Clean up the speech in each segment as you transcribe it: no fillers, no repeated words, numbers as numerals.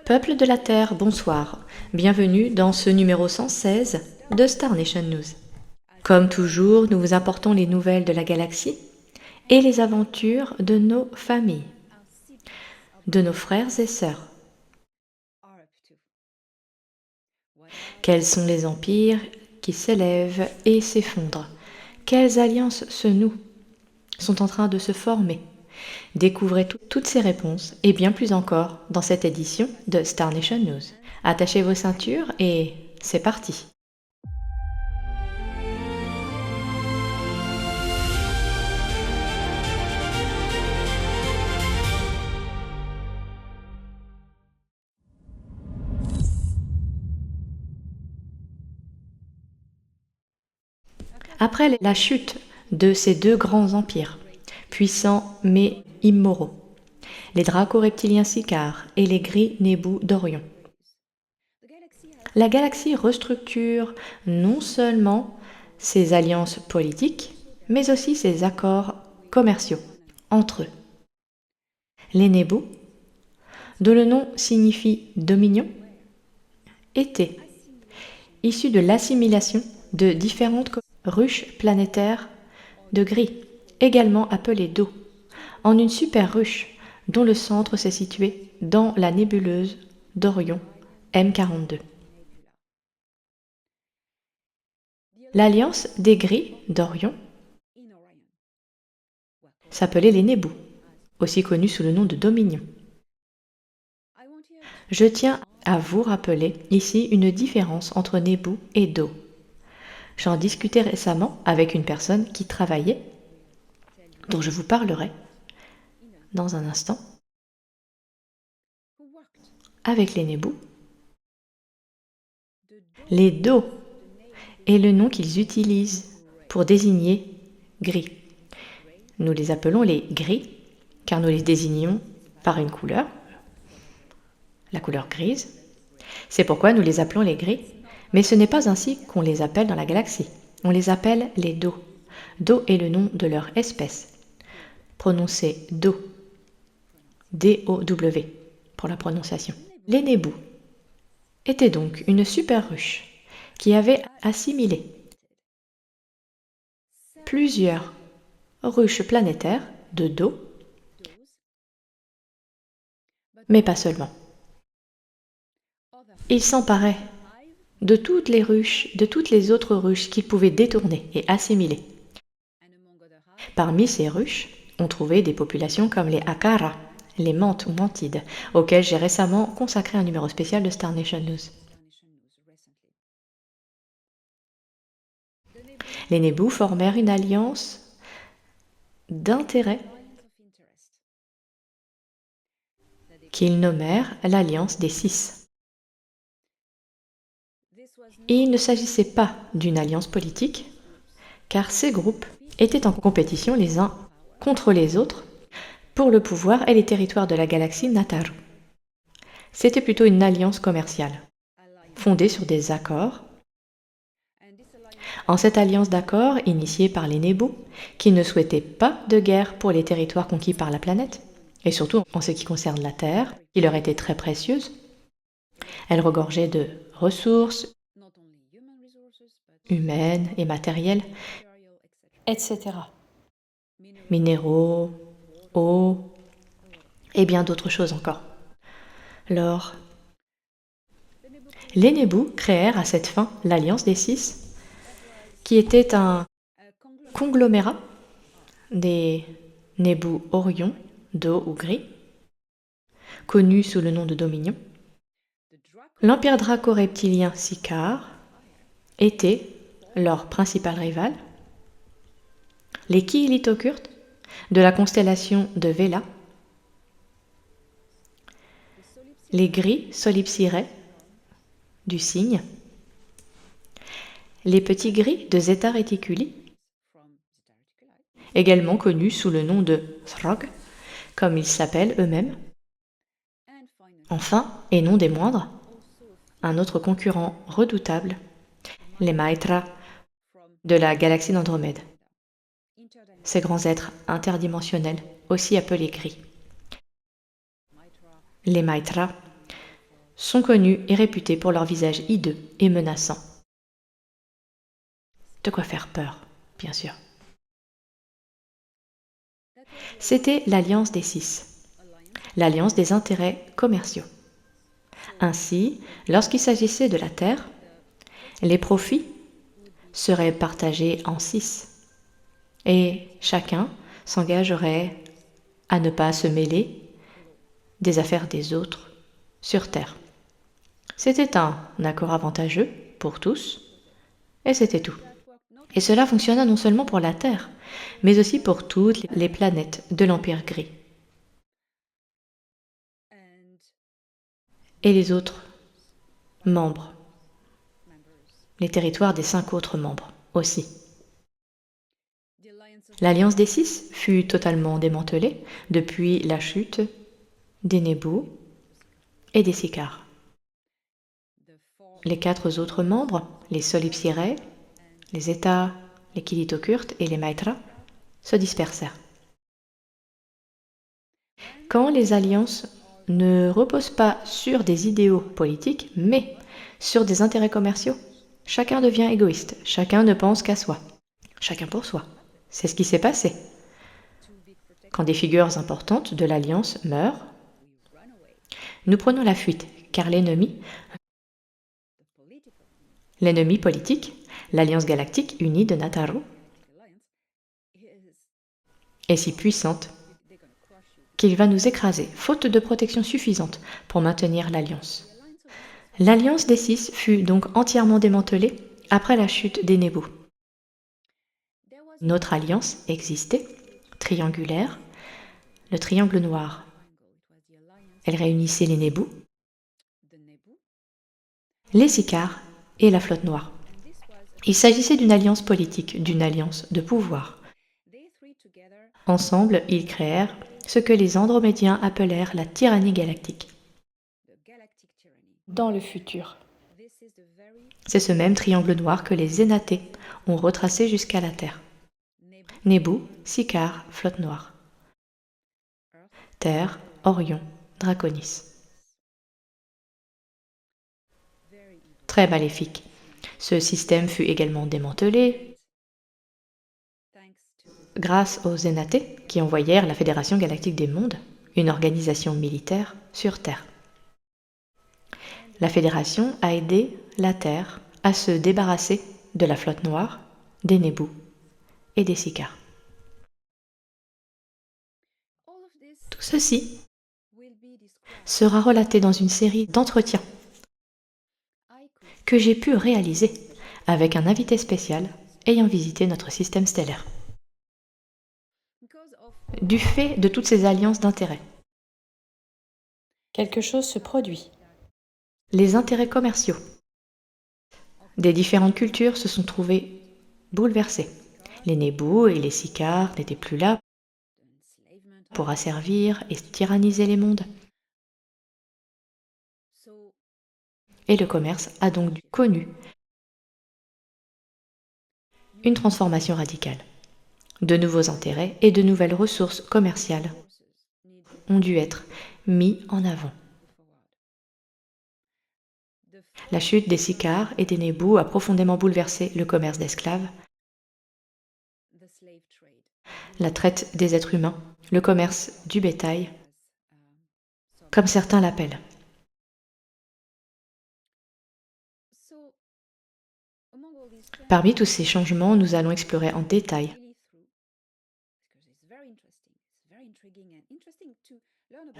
Peuple de la Terre, bonsoir. Bienvenue dans ce numéro 116 de Star Nation News. Comme toujours, nous vous apportons les nouvelles de la galaxie et les aventures de nos familles, de nos frères et sœurs. Quels sont les empires qui s'élèvent et s'effondrent? Quelles alliances se nouent, sont en train de se former? Découvrez toutes ces réponses et bien plus encore dans cette édition de Star Nation News. Attachez vos ceintures et c'est parti! Après la chute de ces deux grands empires, puissants mais immoraux, les draco-reptiliens Sicars et les gris Nébou d'Orion, la galaxie restructure non seulement ses alliances politiques, mais aussi ses accords commerciaux entre eux. Les Nébou, dont le nom signifie dominion, étaient issus de l'assimilation de différentes ruches planétaires de gris, également appelées Do, en une super ruche dont le centre s'est situé dans la nébuleuse d'Orion M42. L'alliance des gris d'Orion s'appelait les Nébou, aussi connus sous le nom de Dominion. Je tiens à vous rappeler ici une différence entre Nébou et Do. J'en discutais récemment avec une personne qui travaillait, dont je vous parlerai dans un instant, avec les Nébou. Les Do est le nom qu'ils utilisent pour désigner gris. Nous les appelons les gris, car nous les désignons par une couleur, la couleur grise. C'est pourquoi nous les appelons les gris, mais ce n'est pas ainsi qu'on les appelle dans la galaxie. On les appelle les Do. Do est le nom de leur espèce, prononcé Do, D-O-W, pour la prononciation. Les Nébou étaient donc une super ruche qui avait assimilé plusieurs ruches planétaires de Do, mais pas seulement. Ils s'emparaient de toutes les ruches, de toutes les autres ruches qu'ils pouvaient détourner et assimiler. Parmi ces ruches, on trouvait des populations comme les Akara, les Mantes ou Mantides, auxquelles j'ai récemment consacré un numéro spécial de Star Nation News. Les Nébou formèrent une alliance d'intérêts qu'ils nommèrent l'Alliance des Six. Et il ne s'agissait pas d'une alliance politique, car ces groupes étaient en compétition les uns contre les autres pour le pouvoir et les territoires de la galaxie Nataru. C'était plutôt une alliance commerciale, fondée sur des accords. En cette alliance d'accords, initiée par les Nébou, qui ne souhaitaient pas de guerre pour les territoires conquis par la planète, et surtout en ce qui concerne la Terre, qui leur était très précieuse, elle regorgeait de ressources humaines et matérielles, etc. Minéraux, eau, et bien d'autres choses encore. L'or. Les Nébou créèrent à cette fin l'Alliance des Six, qui était un conglomérat des Nébou Orion, Do ou Gris, connus sous le nom de Dominion. L'Empire draco-reptilien Sicar était leur principal rival. Les Kiilitokurt de la constellation de Vela, les gris Solipsirae du cygne, les petits gris de Zeta Reticuli, également connus sous le nom de Throg, comme ils s'appellent eux-mêmes. Enfin, et non des moindres, un autre concurrent redoutable, les Maitra de la galaxie d'Andromède. Ces grands êtres interdimensionnels, aussi appelés gris. Les Maitra sont connus et réputés pour leur visage hideux et menaçant. De quoi faire peur, bien sûr. C'était l'Alliance des Six, l'Alliance des intérêts commerciaux. Ainsi, lorsqu'il s'agissait de la terre, les profits seraient partagés en 6 et chacun s'engagerait à ne pas se mêler des affaires des autres sur terre. C'était un accord avantageux pour tous et c'était tout. Et cela fonctionna non seulement pour la Terre, mais aussi pour toutes les planètes de l'Empire gris. Et les autres membres, les territoires des 5 autres membres aussi. L'Alliance des 6 fut totalement démantelée depuis la chute des Nébou et des Sicars. Les 4 autres membres, les Solipsirae, les États, les Kilitokurt et les Maitra, se dispersèrent. Quand les alliances ne reposent pas sur des idéaux politiques, mais sur des intérêts commerciaux, chacun devient égoïste, chacun ne pense qu'à soi, chacun pour soi. C'est ce qui s'est passé. Quand des figures importantes de l'alliance meurent, nous prenons la fuite, car l'ennemi politique, l'Alliance galactique unie de Nataru, est si puissante qu'il va nous écraser, faute de protection suffisante pour maintenir l'Alliance. L'Alliance des 6 fut donc entièrement démantelée après la chute des Nébou. Notre alliance existait, triangulaire, le triangle noir. Elle réunissait les Nébou, les Sicars et la flotte noire. Il s'agissait d'une alliance politique, d'une alliance de pouvoir. Ensemble, ils créèrent ce que les Andromédiens appelèrent la tyrannie galactique. Dans le futur. C'est ce même triangle noir que les Zénatés ont retracé jusqu'à la Terre. Nébou, Sicars, flotte noire. Terre, Orion, Draconis. Très maléfique. Ce système fut également démantelé grâce aux Zénatés qui envoyèrent la Fédération galactique des mondes, une organisation militaire, sur Terre. La Fédération a aidé la Terre à se débarrasser de la flotte noire, des Nébou et des Sicars. Tout ceci sera relaté dans une série d'entretiens que j'ai pu réaliser avec un invité spécial ayant visité notre système stellaire. Du fait de toutes ces alliances d'intérêts, quelque chose se produit. Les intérêts commerciaux des différentes cultures se sont trouvés bouleversés. Les Nébou et les Sicars n'étaient plus là pour asservir et tyranniser les mondes. Et le commerce a donc connu une transformation radicale. De nouveaux intérêts et de nouvelles ressources commerciales ont dû être mis en avant. La chute des Sicars et des Nébou a profondément bouleversé le commerce d'esclaves, la traite des êtres humains, le commerce du bétail, comme certains l'appellent. Parmi tous ces changements, nous allons explorer en détail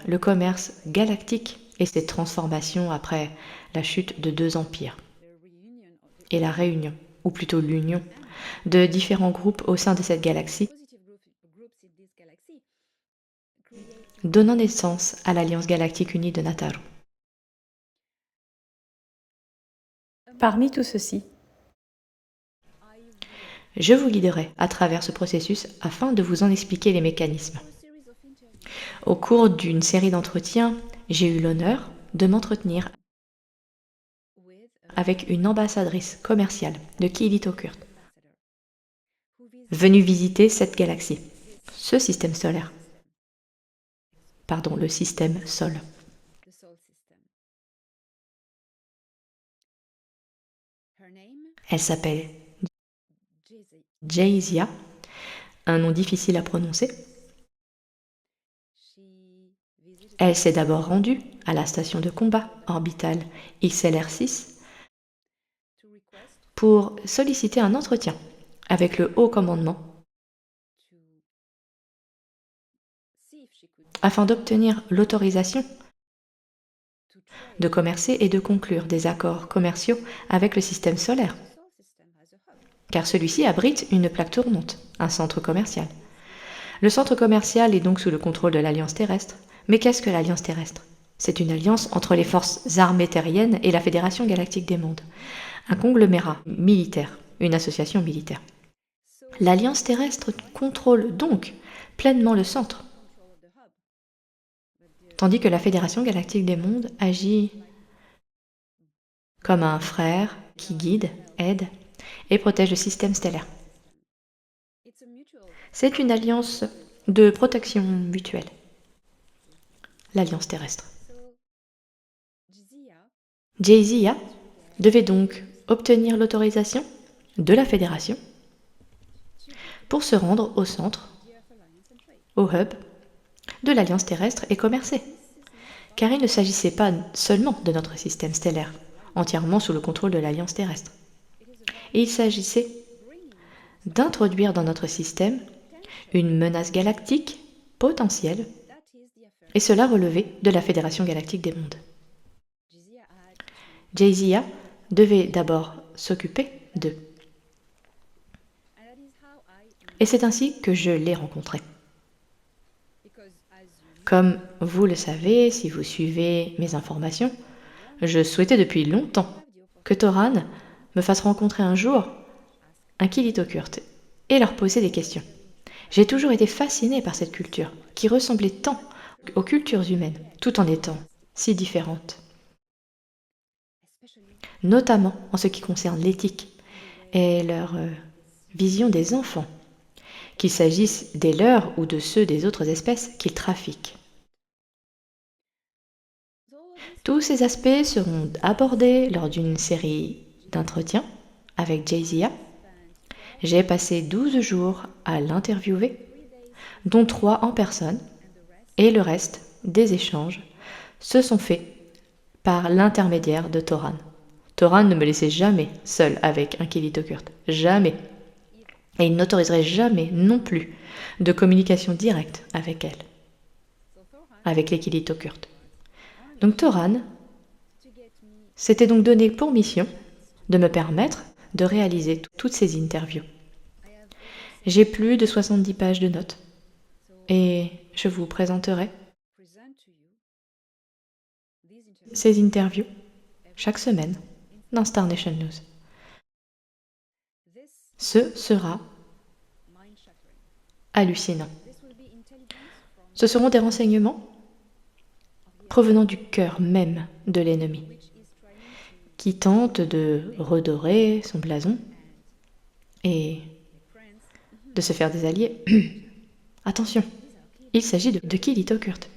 le commerce galactique et ses transformations après la chute de 2 empires et la réunion, ou plutôt l'union, de différents groupes au sein de cette galaxie, donnant naissance à l'Alliance galactique unie de Nataru. Parmi tout ceci, je vous guiderai à travers ce processus afin de vous en expliquer les mécanismes. Au cours d'une série d'entretiens, j'ai eu l'honneur de m'entretenir avec une ambassadrice commerciale de Kilitokurt, venue visiter cette galaxie, ce système solaire. Pardon, le système Sol. Elle s'appelle Jayzia, un nom difficile à prononcer. Elle s'est d'abord rendue à la station de combat orbitale XLR6 pour solliciter un entretien avec le haut commandement afin d'obtenir l'autorisation de commercer et de conclure des accords commerciaux avec le système solaire, car celui-ci abrite une plaque tournante, un centre commercial. Le centre commercial est donc sous le contrôle de l'Alliance terrestre. Mais qu'est-ce que l'Alliance terrestre ? C'est une alliance entre les forces armées terriennes et la Fédération galactique des mondes, un conglomérat militaire, une association militaire. L'Alliance terrestre contrôle donc pleinement le centre, tandis que la Fédération galactique des mondes agit comme un frère qui guide, aide et protège le système stellaire. C'est une alliance de protection mutuelle, l'Alliance terrestre. Jayzia devait donc obtenir l'autorisation de la Fédération pour se rendre au centre, au hub de l'Alliance terrestre et commercer. Car il ne s'agissait pas seulement de notre système stellaire, entièrement sous le contrôle de l'Alliance terrestre. Et il s'agissait d'introduire dans notre système une menace galactique potentielle, et cela relevait de la Fédération galactique des mondes. Jayzia devait d'abord s'occuper d'eux. Et c'est ainsi que je l'ai rencontré. Comme vous le savez, si vous suivez mes informations, je souhaitais depuis longtemps que Toran me fasse rencontrer un jour un Kilitokurt et leur poser des questions. J'ai toujours été fascinée par cette culture, qui ressemblait tant aux cultures humaines, tout en étant si différentes. Notamment en ce qui concerne l'éthique et leur vision des enfants, qu'il s'agisse des leurs ou de ceux des autres espèces qu'ils trafiquent. Tous ces aspects seront abordés lors d'une série d'entretiens avec Jayzia. J'ai passé 12 jours à l'interviewer, dont 3 en personne, et le reste des échanges se sont faits par l'intermédiaire de Toran. Toran ne me laissait jamais seul avec un Kilitokurt, jamais. Et il n'autoriserait jamais non plus de communication directe avec elle, avec les Kilitokurt. Donc Toran s'était donc donné pour mission de me permettre de réaliser toutes ces interviews. J'ai plus de 70 pages de notes et je vous présenterai ces interviews chaque semaine dans Star Nation News. Ce sera hallucinant. Ce seront des renseignements provenant du cœur même de l'ennemi, qui tente de redorer son blason et de se faire des alliés. Attention, il s'agit de Kilitokurt,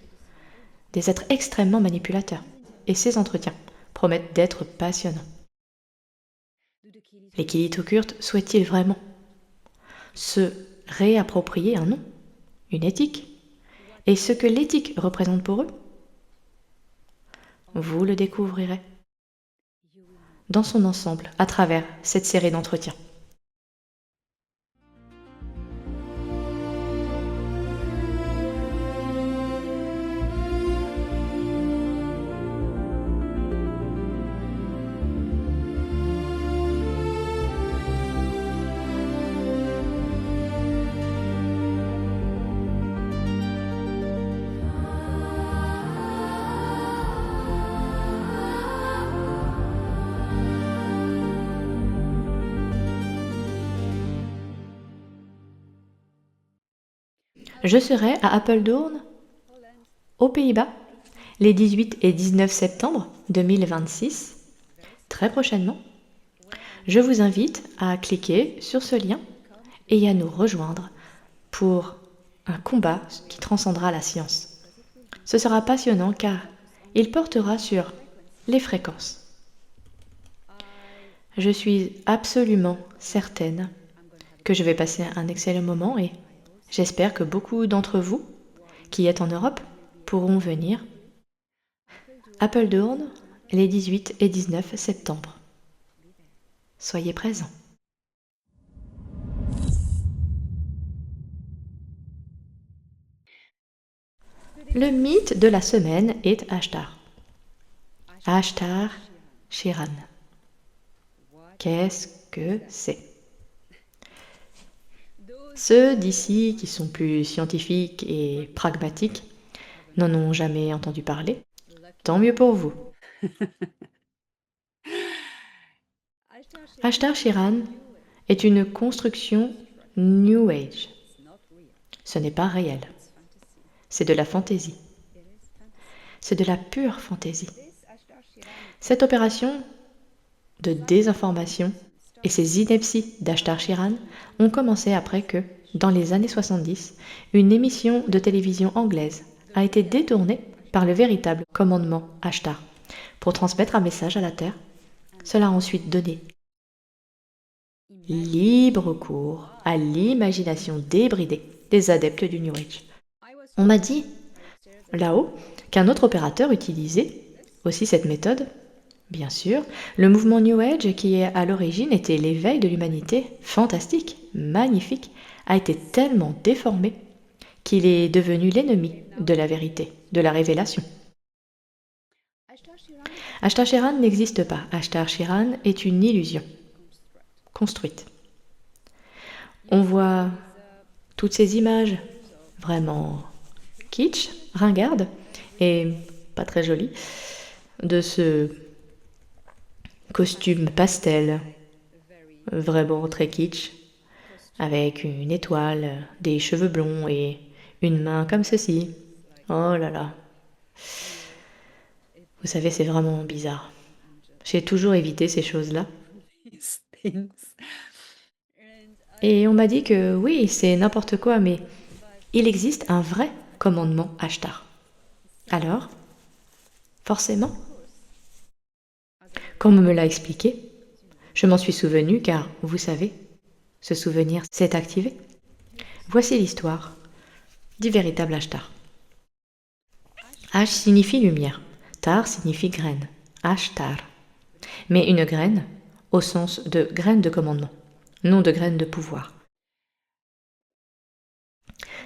des êtres extrêmement manipulateurs, et ces entretiens promettent d'être passionnants. Les Kilitokurt souhaitent-ils vraiment se réapproprier un nom, une éthique, et ce que l'éthique représente pour eux? Vous le découvrirez dans son ensemble à travers cette série d'entretiens. Je serai à Apeldoorn, aux Pays-Bas, les 18 et 19 septembre 2026, très prochainement. Je vous invite à cliquer sur ce lien et à nous rejoindre pour un combat qui transcendra la science. Ce sera passionnant car il portera sur les fréquences. Je suis absolument certaine que je vais passer un excellent moment et j'espère que beaucoup d'entre vous qui êtes en Europe pourront venir. Apeldoorn, les 18 et 19 septembre. Soyez présents. Le mythe de la semaine est Ashtar. Ashtar Sheran. Qu'est-ce que c'est? Ceux d'ici qui sont plus scientifiques et pragmatiques n'en ont jamais entendu parler. Tant mieux pour vous. Ashtar Sheran est une construction New Age. Ce n'est pas réel. C'est de la fantaisie. C'est de la pure fantaisie. Cette opération de désinformation et ces inepties d'Ashtar Sheran ont commencé après que, dans les années 70, une émission de télévision anglaise a été détournée par le véritable commandement Ashtar pour transmettre un message à la Terre. Cela a ensuite donné libre cours à l'imagination débridée des adeptes du New Age. On m'a dit, là-haut, qu'un autre opérateur utilisait aussi cette méthode. Bien sûr, le mouvement New Age, qui à l'origine était l'éveil de l'humanité, fantastique, magnifique, a été tellement déformé qu'il est devenu l'ennemi de la vérité, de la révélation. Ashtar Sheran n'existe pas. Ashtar Sheran est une illusion construite. On voit toutes ces images vraiment kitsch, ringardes et pas très jolies de ce costume pastel, vraiment très kitsch, avec une étoile, des cheveux blonds et une main comme ceci. Oh là là. Vous savez, c'est vraiment bizarre. J'ai toujours évité ces choses-là. Et on m'a dit que oui, c'est n'importe quoi, mais il existe un vrai commandement Ashtar. Alors, forcément, comme on me l'a expliqué, je m'en suis souvenu car, vous savez, ce souvenir s'est activé. Voici l'histoire du véritable Ashtar. Ash signifie lumière, Tar signifie graine, Ashtar. Mais une graine au sens de graine de commandement, non de graine de pouvoir.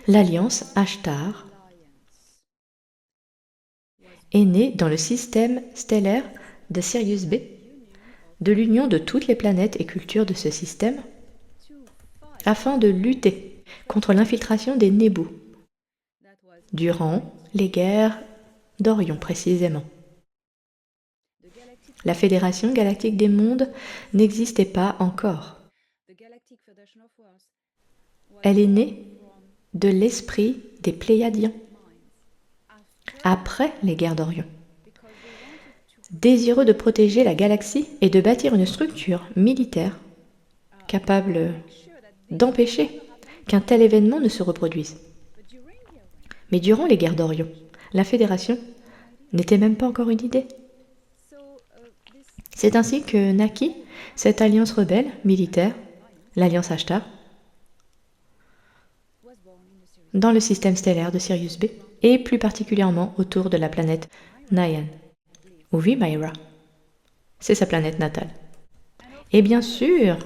L'alliance Ashtar est née dans le système stellaire de Sirius B, de l'union de toutes les planètes et cultures de ce système, afin de lutter contre l'infiltration des Nébus, durant les guerres d'Orion précisément. La Fédération galactique des mondes n'existait pas encore. Elle est née de l'esprit des Pléiadiens, après les guerres d'Orion. Désireux de protéger la galaxie et de bâtir une structure militaire capable d'empêcher qu'un tel événement ne se reproduise. Mais durant les guerres d'Orion, la Fédération n'était même pas encore une idée. C'est ainsi que naquit cette alliance rebelle militaire, l'alliance Ashtar, dans le système stellaire de Sirius B, et plus particulièrement autour de la planète Nyan, ou Vimaira. C'est sa planète natale. Et bien sûr,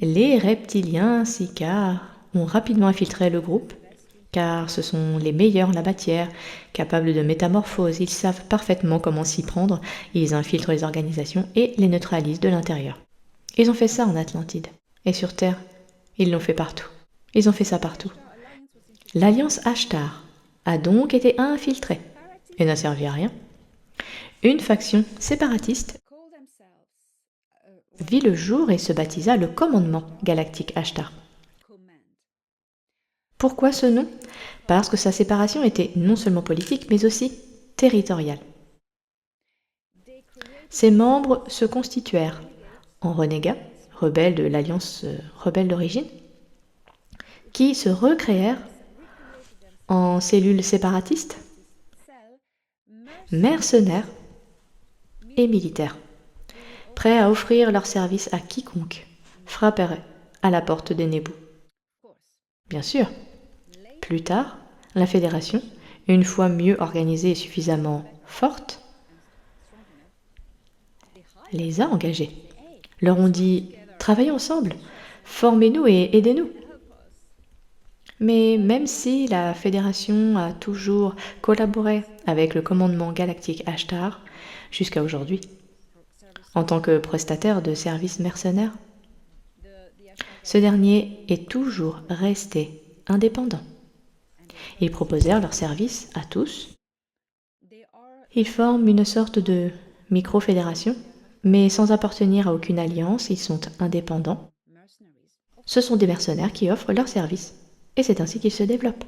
les reptiliens Sicars ont rapidement infiltré le groupe, car ce sont les meilleurs en la matière, capables de métamorphose. Ils savent parfaitement comment s'y prendre, ils infiltrent les organisations et les neutralisent de l'intérieur. Ils ont fait ça en Atlantide. Et sur Terre, ils l'ont fait partout. Ils ont fait ça partout. L'alliance Ashtar a donc été infiltrée et n'a servi à rien. Une faction séparatiste vit le jour et se baptisa le Commandement Galactique Ashtar. Pourquoi ce nom? Parce que sa séparation était non seulement politique, mais aussi territoriale. Ses membres se constituèrent en renégats, rebelles de l'Alliance rebelle d'origine, qui se recréèrent en cellules séparatistes, mercenaires et militaires, prêts à offrir leurs services à quiconque frapperait à la porte des Nebu. Bien sûr, plus tard, la fédération, une fois mieux organisée et suffisamment forte, les a engagés. Leur ont dit « Travaillons ensemble, formez-nous et aidez-nous ». Mais même si la fédération a toujours collaboré avec le commandement galactique Ashtar jusqu'à aujourd'hui, en tant que prestataire de services mercenaires, ce dernier est toujours resté indépendant. Ils proposèrent leurs services à tous. Ils forment une sorte de micro-fédération, mais sans appartenir à aucune alliance, ils sont indépendants. Ce sont des mercenaires qui offrent leurs services, et c'est ainsi qu'ils se développent.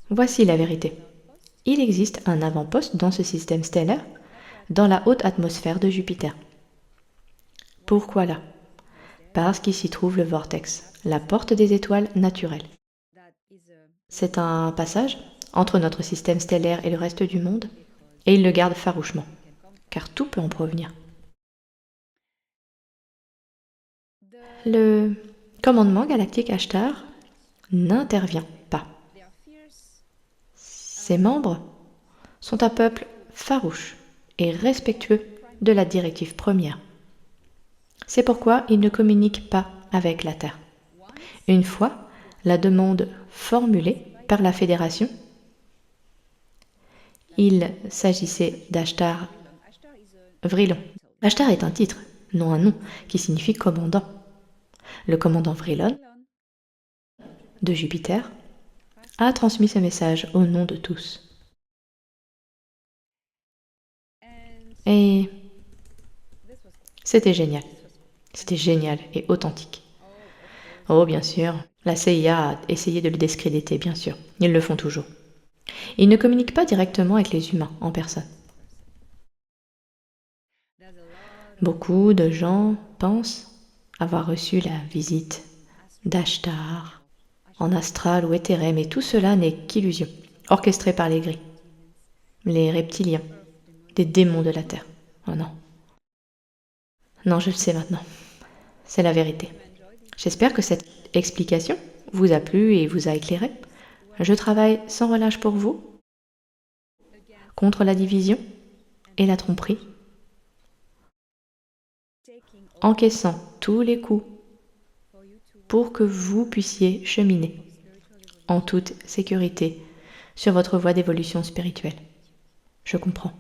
Voici la vérité. Il existe un avant-poste dans ce système stellaire, dans la haute atmosphère de Jupiter. Pourquoi là? Parce qu'ici trouve le vortex, la porte des étoiles naturelles. C'est un passage entre notre système stellaire et le reste du monde, et il le garde farouchement, car tout peut en provenir. Le commandement galactique Ashtar n'intervient pas. Ses membres sont un peuple farouche et respectueux de la directive première. C'est pourquoi ils ne communiquent pas avec la Terre. Une fois la demande formulée par la Fédération, il s'agissait d'Ashtar Vrilon. Ashtar est un titre, non un nom, qui signifie commandant. Le commandant Vrilon de Jupiter a transmis ce message au nom de tous. Et c'était génial. C'était génial et authentique. Oh, bien sûr, la CIA a essayé de le discréditer, bien sûr. Ils le font toujours. Ils ne communiquent pas directement avec les humains en personne. Beaucoup de gens pensent avoir reçu la visite d'Ashtar en astral ou éthéré, mais tout cela n'est qu'illusion, orchestrée par les gris, les reptiliens, des démons de la Terre. Oh non. Non, je le sais maintenant. C'est la vérité. J'espère que cette explication vous a plu et vous a éclairé. Je travaille sans relâche pour vous, contre la division et la tromperie, encaissant tous les coups pour que vous puissiez cheminer en toute sécurité sur votre voie d'évolution spirituelle. Je comprends.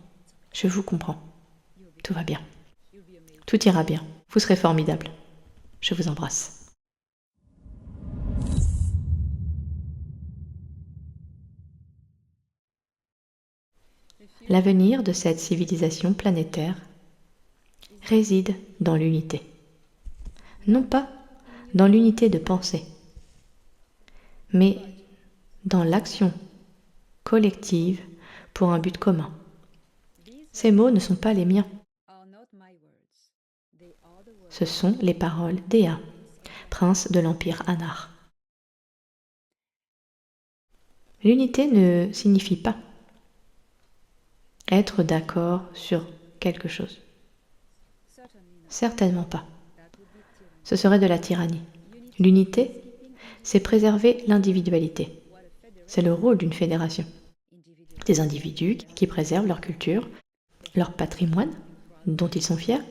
Je vous comprends. Tout va bien. Tout ira bien. Vous serez formidable. Je vous embrasse. L'avenir de cette civilisation planétaire réside dans l'unité. Non pas dans l'unité de pensée, mais dans l'action collective pour un but commun. Ces mots ne sont pas les miens. Ce sont les paroles d'Ea, prince de l'Empire Anar. L'unité ne signifie pas être d'accord sur quelque chose. Certainement pas. Ce serait de la tyrannie. L'unité, c'est préserver l'individualité. C'est le rôle d'une fédération. Des individus qui préservent leur culture, leur patrimoine, dont ils sont fiers,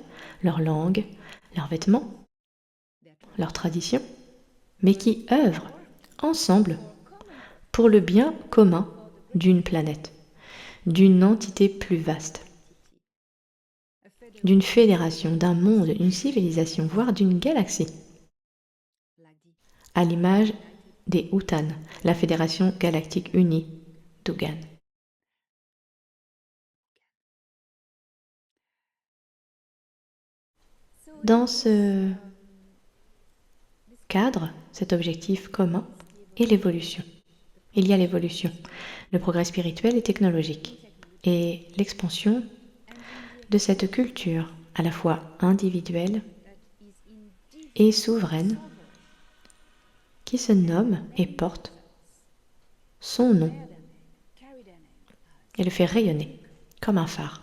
leur langue, leurs vêtements, leurs traditions, mais qui œuvrent ensemble pour le bien commun d'une planète, d'une entité plus vaste, d'une fédération, d'un monde, d'une civilisation, voire d'une galaxie, à l'image des Utan, la Fédération Galactique Unie d'Ugan. Dans ce cadre, cet objectif commun est l'évolution. Il y a l'évolution, le progrès spirituel et technologique, et l'expansion de cette culture à la fois individuelle et souveraine qui se nomme et porte son nom et le fait rayonner comme un phare.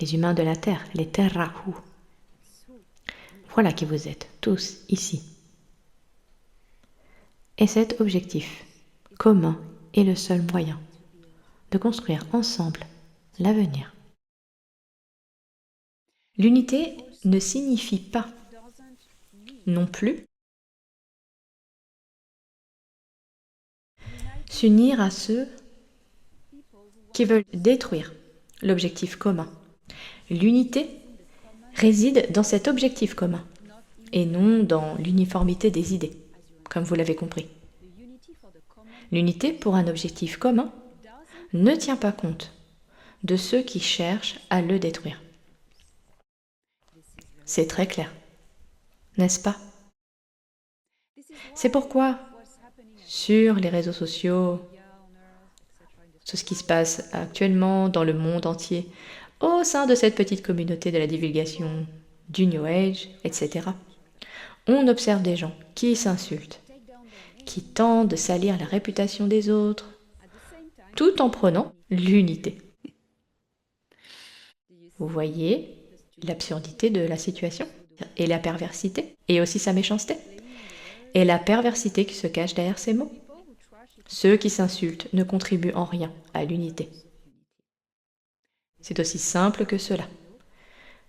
Les humains de la Terre, les Terrahu, Voilà qui vous êtes, tous, ici. Et cet objectif commun est le seul moyen de construire ensemble l'avenir. L'unité ne signifie pas non plus s'unir à ceux qui veulent détruire l'objectif commun. L'unité réside dans cet objectif commun et non dans l'uniformité des idées, comme vous l'avez compris. L'unité pour un objectif commun ne tient pas compte de ceux qui cherchent à le détruire. C'est très clair, n'est-ce pas? C'est pourquoi, sur les réseaux sociaux, tout ce qui se passe actuellement dans le monde entier, au sein de cette petite communauté de la divulgation du New Age, etc., on observe des gens qui s'insultent, qui tentent de salir la réputation des autres, tout en prenant l'unité. Vous voyez l'absurdité de la situation et la perversité, et aussi sa méchanceté, et la perversité qui se cache derrière ces mots. Ceux qui s'insultent ne contribuent en rien à l'unité. C'est aussi simple que cela.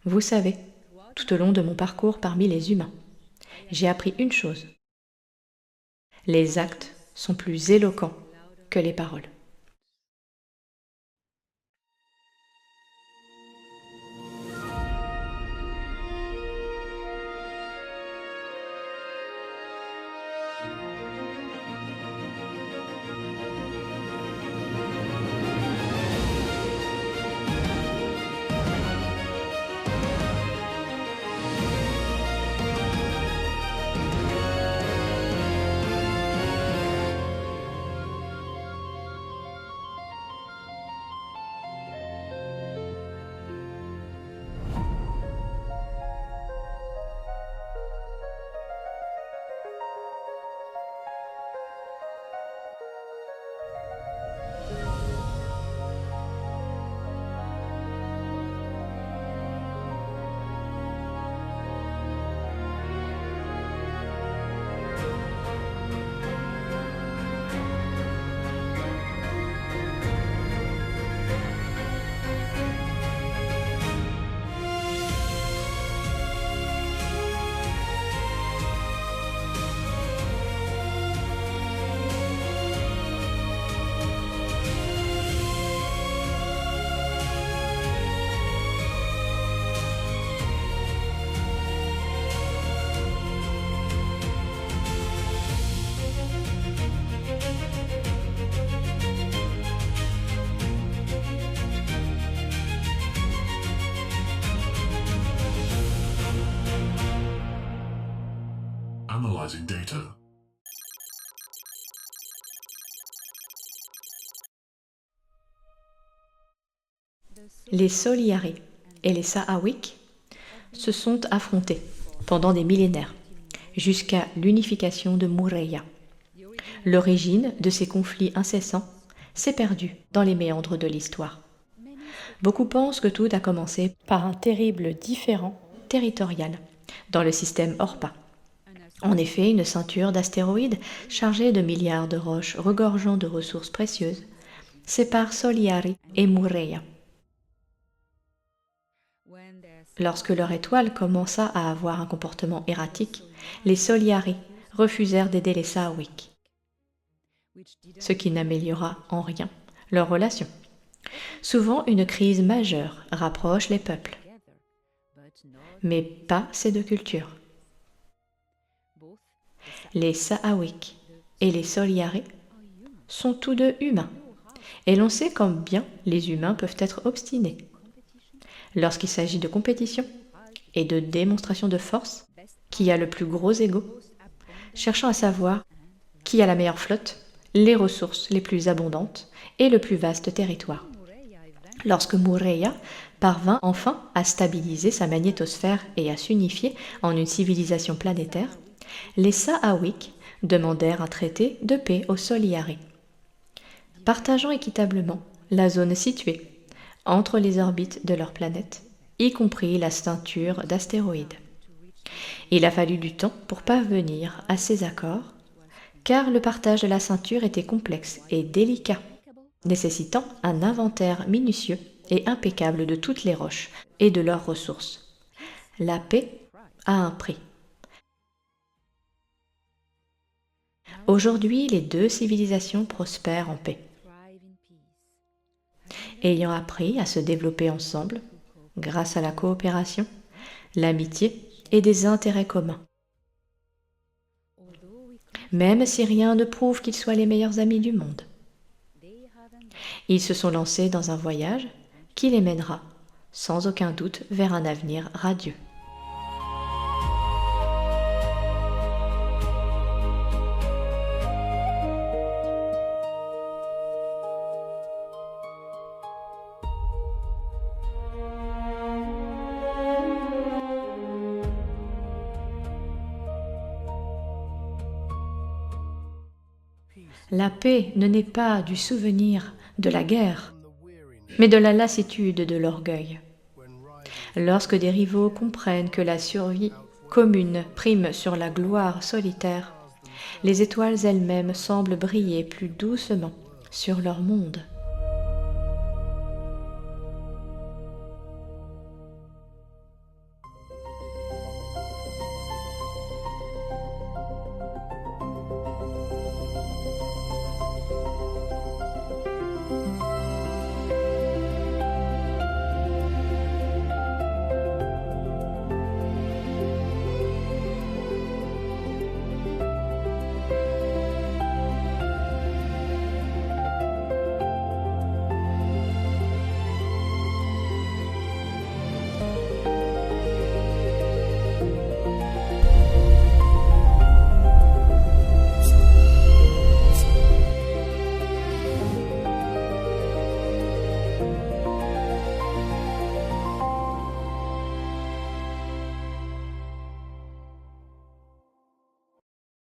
Vous savez, tout au long de mon parcours parmi les humains, j'ai appris une chose. Les actes sont plus éloquents que les paroles. Analyzing data. Les Soliari et les Sahawiks se sont affrontés pendant des millénaires, jusqu'à l'unification de Mureya. L'origine de ces conflits incessants s'est perdue dans les méandres de l'histoire. Beaucoup pensent que tout a commencé par un terrible différend territorial dans le système Orpa. En effet, une ceinture d'astéroïdes chargée de milliards de roches regorgeant de ressources précieuses sépare Soliari et Mureya. Lorsque leur étoile commença à avoir un comportement erratique, les Soliari refusèrent d'aider les Sahawiks, ce qui n'améliora en rien leur relation. Souvent, une crise majeure rapproche les peuples, mais pas ces deux cultures. Les Sahawiks et les Soliari sont tous deux humains, et l'on sait combien les humains peuvent être obstinés. Lorsqu'il s'agit de compétition et de démonstration de force, qui a le plus gros ego, cherchant à savoir qui a la meilleure flotte, les ressources les plus abondantes et le plus vaste territoire. Lorsque Mureya parvint enfin à stabiliser sa magnétosphère et à s'unifier en une civilisation planétaire, les Sahawiks demandèrent un traité de paix aux Soliari, partageant équitablement la zone située entre les orbites de leur planète, y compris la ceinture d'astéroïdes. Il a fallu du temps pour parvenir à ces accords, car le partage de la ceinture était complexe et délicat, nécessitant un inventaire minutieux et impeccable de toutes les roches et de leurs ressources. La paix a un prix. Aujourd'hui, les deux civilisations prospèrent en paix, ayant appris à se développer ensemble grâce à la coopération, l'amitié et des intérêts communs. Même si rien ne prouve qu'ils soient les meilleurs amis du monde. Ils se sont lancés dans un voyage qui les mènera, sans aucun doute, vers un avenir radieux. La paix ne naît pas du souvenir de la guerre, mais de la lassitude de l'orgueil. Lorsque des rivaux comprennent que la survie commune prime sur la gloire solitaire, les étoiles elles-mêmes semblent briller plus doucement sur leur monde.